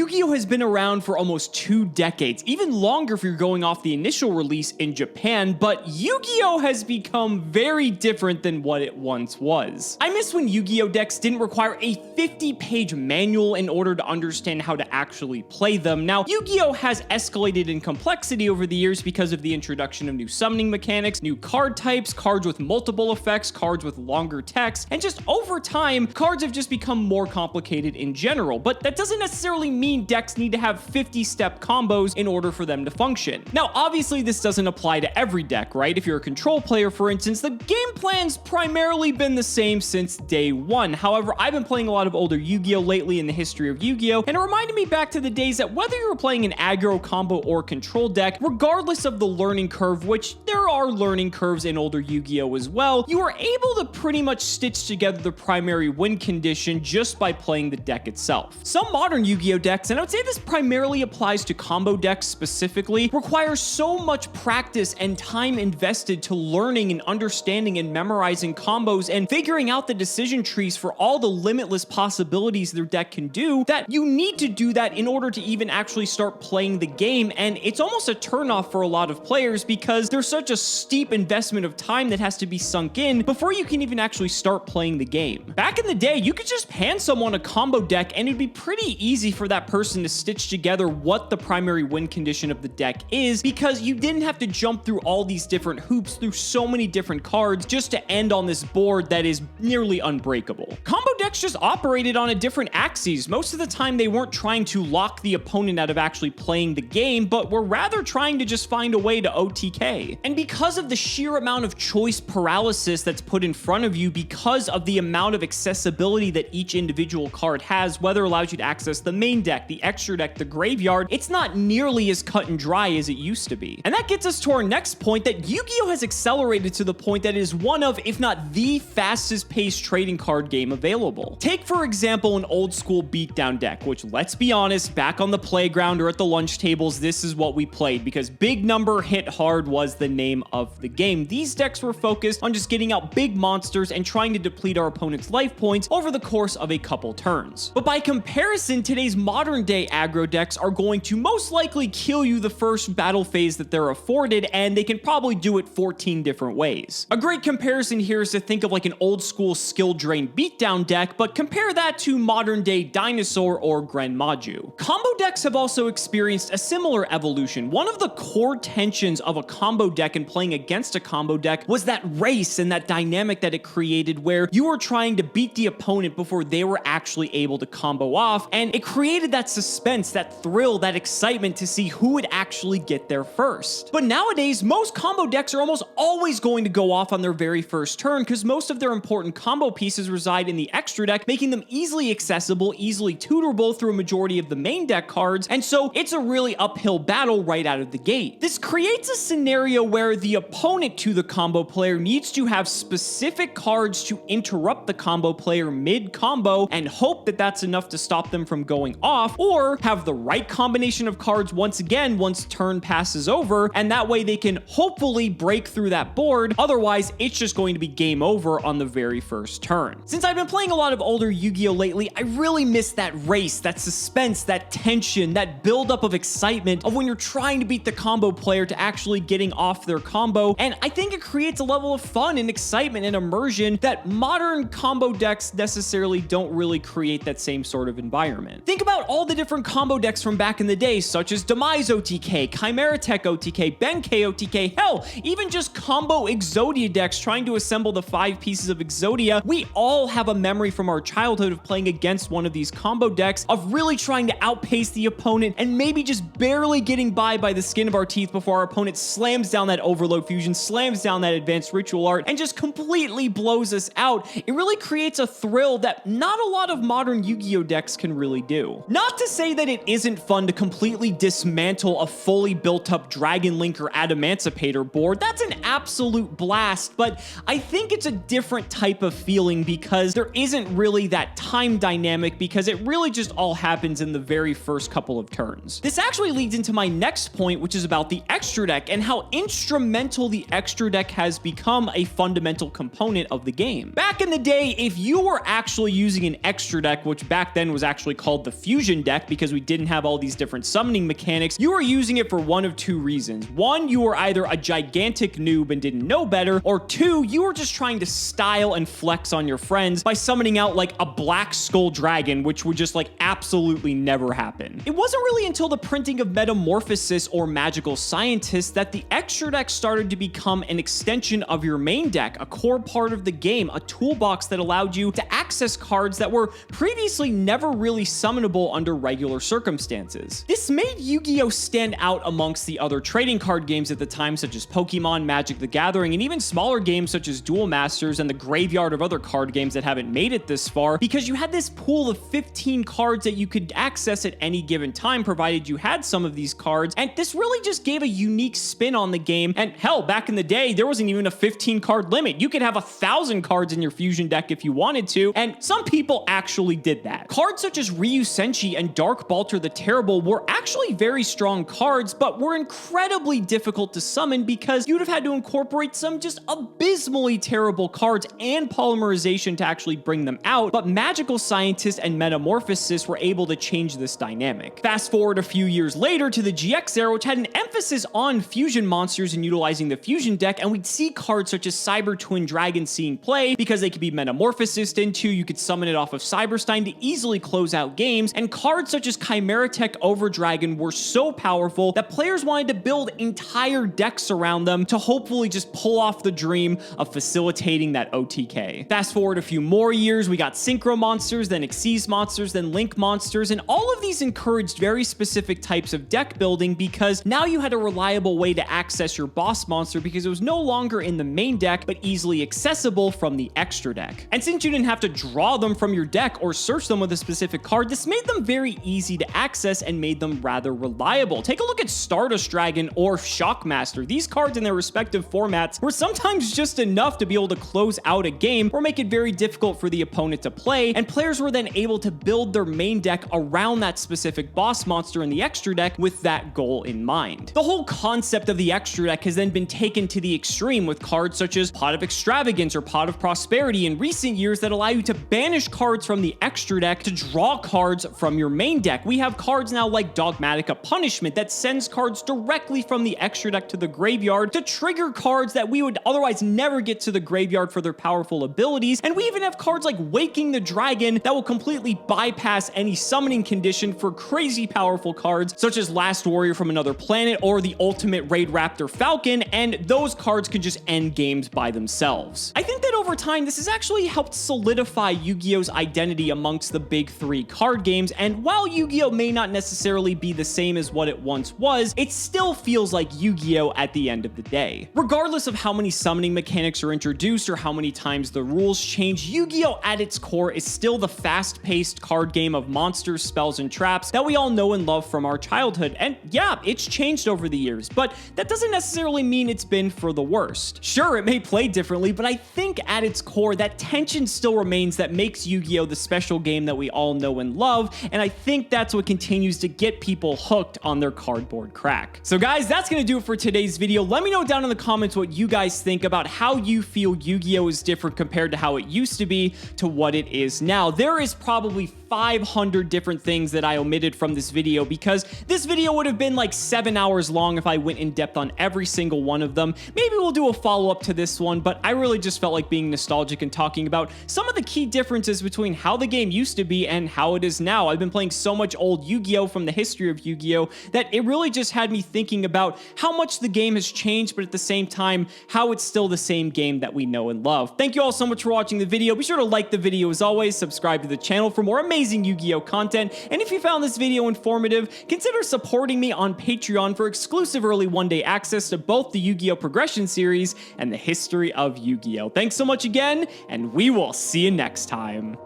Yu-Gi-Oh has been around for almost 2 decades, even longer if you're going off the initial release in Japan, but Yu-Gi-Oh has become very different than what it once was. I miss when Yu-Gi-Oh decks didn't require a 50-page manual in order to understand how to actually play them. Now, Yu-Gi-Oh has escalated in complexity over the years because of the introduction of new summoning mechanics, new card types, cards with multiple effects, cards with longer text, and just over time, cards have just become more complicated in general, but that doesn't necessarily mean decks need to have 50-step combos in order for them to function. Now, obviously, this doesn't apply to every deck, right? If you're a control player, for instance, the game plan's primarily been the same since day one. However, I've been playing a lot of older Yu-Gi-Oh lately in the history of Yu-Gi-Oh, and it reminded me back to the days that whether you were playing an aggro, combo, or control deck, regardless of the learning curve, which there are learning curves in older Yu-Gi-Oh as well, you were able to pretty much stitch together the primary win condition just by playing the deck itself. Some modern Yu-Gi-Oh decks, and I would say this primarily applies to combo decks specifically, require so much practice and time invested to learning and understanding and memorizing combos and figuring out the decision trees for all the limitless possibilities their deck can do, that you need to do that in order to even actually start playing the game. And it's almost a turnoff for a lot of players because there's such a steep investment of time that has to be sunk in before you can even actually start playing the game. Back in the day, you could just hand someone a combo deck and it'd be pretty easy for that person to stitch together what the primary win condition of the deck is, because you didn't have to jump through all these different hoops through so many different cards just to end on this board that is nearly unbreakable. Combo decks just operated on a different axes. Most of the time, they weren't trying to lock the opponent out of actually playing the game, but were rather trying to just find a way to OTK. And because of the sheer amount of choice paralysis that's put in front of you, because of the amount of accessibility that each individual card has, whether it allows you to access the main deck, the extra deck, the graveyard, it's not nearly as cut and dry as it used to be. And that gets us to our next point, that Yu-Gi-Oh has accelerated to the point that it is one of, if not the fastest paced trading card game available. Take, for example, an old school beatdown deck, which, let's be honest, back on the playground or at the lunch tables, this is what we played because big number hit hard was the name of the game. These decks were focused on just getting out big monsters and trying to deplete our opponent's life points over the course of a couple turns. But by comparison, today's modern day aggro decks are going to most likely kill you the first battle phase that they're afforded, and they can probably do it 14 different ways. A great comparison here is to think of like an old school skill drain beatdown deck, but compare that to modern day Dinosaur or Grenmaju. Combo decks have also experienced a similar evolution. One of the core tensions of a combo deck and playing against a combo deck was that race and that dynamic that it created, where you were trying to beat the opponent before they were actually able to combo off, and it created that suspense, that thrill, that excitement to see who would actually get there first. But nowadays, most combo decks are almost always going to go off on their very first turn because most of their important combo pieces reside in the extra deck, making them easily accessible, easily tutorable through a majority of the main deck cards, and so it's a really uphill battle right out of the gate. This creates a scenario where the opponent to the combo player needs to have specific cards to interrupt the combo player mid-combo and hope that that's enough to stop them from going off, or have the right combination of cards once again once turn passes over, and that way they can hopefully break through that board. Otherwise, it's just going to be game over on the very first turn. Since I've been playing a lot of older Yu-Gi-Oh lately, I really miss that race, that suspense, that tension, that buildup of excitement of when you're trying to beat the combo player to actually getting off their combo, and I think it creates a level of fun and excitement and immersion that modern combo decks necessarily don't really create that same sort of environment. Think about all the different combo decks from back in the day, such as Demise OTK, Chimera Tech OTK, Benkei OTK, hell, even just combo Exodia decks trying to assemble the 5 pieces of Exodia. We all have a memory from our childhood of playing against one of these combo decks, of really trying to outpace the opponent and maybe just barely getting by the skin of our teeth before our opponent slams down that Overload Fusion, slams down that Advanced Ritual Art, and just completely blows us out. It really creates a thrill that not a lot of modern Yu-Gi-Oh decks can really do. Not to say that it isn't fun to completely dismantle a fully built up Dragon Link or Adamancipator board. That's an absolute blast, but I think it's a different type of feeling because there isn't really that time dynamic, because it really just all happens in the very first couple of turns. This actually leads into my next point, which is about the extra deck and how instrumental the extra deck has become a fundamental component of the game. Back in the day, if you were actually using an extra deck, which back then was actually called the Fusion fusion deck, because we didn't have all these different summoning mechanics, you were using it for one of two reasons. One, you were either a gigantic noob and didn't know better, or two, you were just trying to style and flex on your friends by summoning out like a black skull dragon, which would just like absolutely never happen. It wasn't really until the printing of Metamorphosis or Magical Scientist that the extra deck started to become an extension of your main deck, a core part of the game, a toolbox that allowed you to access cards that were previously never really summonable under regular circumstances. This made Yu-Gi-Oh! Stand out amongst the other trading card games at the time, such as Pokemon, Magic the Gathering, and even smaller games such as Duel Masters and the graveyard of other card games that haven't made it this far, because you had this pool of 15 cards that you could access at any given time, provided you had some of these cards, and this really just gave a unique spin on the game. And hell, back in the day, there wasn't even a 15 card limit. You could have 1,000 cards in your fusion deck if you wanted to, and some people actually did that. Cards such as Ryu Senshi and Dark Balter the Terrible were actually very strong cards, but were incredibly difficult to summon because you'd have had to incorporate some just abysmally terrible cards and polymerization to actually bring them out, but Magical Scientist and Metamorphosis were able to change this dynamic. Fast forward a few years later to the GX era, which had an emphasis on fusion monsters and utilizing the fusion deck, and we'd see cards such as Cyber Twin Dragon seeing play because they could be Metamorphosis into, you could summon it off of Cyberstein to easily close out games, and cards such as Chimera Tech Overdragon were so powerful that players wanted to build entire decks around them to hopefully just pull off the dream of facilitating that OTK. Fast forward a few more years, we got Synchro Monsters, then Xyz Monsters, then Link Monsters, and all of these encouraged very specific types of deck building because now you had a reliable way to access your boss monster because it was no longer in the main deck but easily accessible from the extra deck. And since you didn't have to draw them from your deck or search them with a specific card, this made them very easy to access and made them rather reliable. Take a look at Stardust Dragon or Shockmaster. These cards in their respective formats were sometimes just enough to be able to close out a game or make it very difficult for the opponent to play, and players were then able to build their main deck around that specific boss monster in the extra deck with that goal in mind. The whole concept of the extra deck has then been taken to the extreme with cards such as Pot of Extravagance or Pot of Prosperity in recent years that allow you to banish cards from the extra deck to draw cards from your main deck. We have cards now like Dogmatica Punishment that sends cards directly from the extra deck to the graveyard to trigger cards that we would otherwise never get to the graveyard for their powerful abilities, and we even have cards like Waking the Dragon that will completely bypass any summoning condition for crazy powerful cards such as Last Warrior from Another Planet or the Ultimate Raid Raptor Falcon, and those cards can just end games by themselves. I think that over time this has actually helped solidify Yu-Gi-Oh's identity amongst the big three card games, and while Yu-Gi-Oh may not necessarily be the same as what it once was, it still feels like Yu-Gi-Oh at the end of the day. Regardless of how many summoning mechanics are introduced or how many times the rules change, Yu-Gi-Oh at its core is still the fast-paced card game of monsters, spells, and traps that we all know and love from our childhood. And yeah, it's changed over the years, but that doesn't necessarily mean it's been for the worst. Sure, it may play differently, but I think at its core, that tension still remains that makes Yu-Gi-Oh the special game that we all know and love, and I think that's what continues to get people hooked on their cardboard crack. So guys, that's gonna do it for today's video. Let me know down in the comments what you guys think about how you feel Yu-Gi-Oh is different compared to how it used to be to what it is now. There is probably 500 different things that I omitted from this video because this video would have been like 7 hours long if I went in depth on every single one of them. Maybe we'll do a follow-up to this one, but I really just felt like being nostalgic and talking about some of the key differences between how the game used to be and how it is now. I've been playing so much old Yu-Gi-Oh from the history of Yu-Gi-Oh that it really just had me thinking about how much the game has changed, but at the same time, how it's still the same game that we know and love. Thank you all so much for watching the video. Be sure to like the video as always, subscribe to the channel for more amazing Yu-Gi-Oh content, and if you found this video informative, consider supporting me on Patreon for exclusive early one-day access to both the Yu-Gi-Oh Progression series and the history of Yu-Gi-Oh. Thanks so much again, and we will see you next time.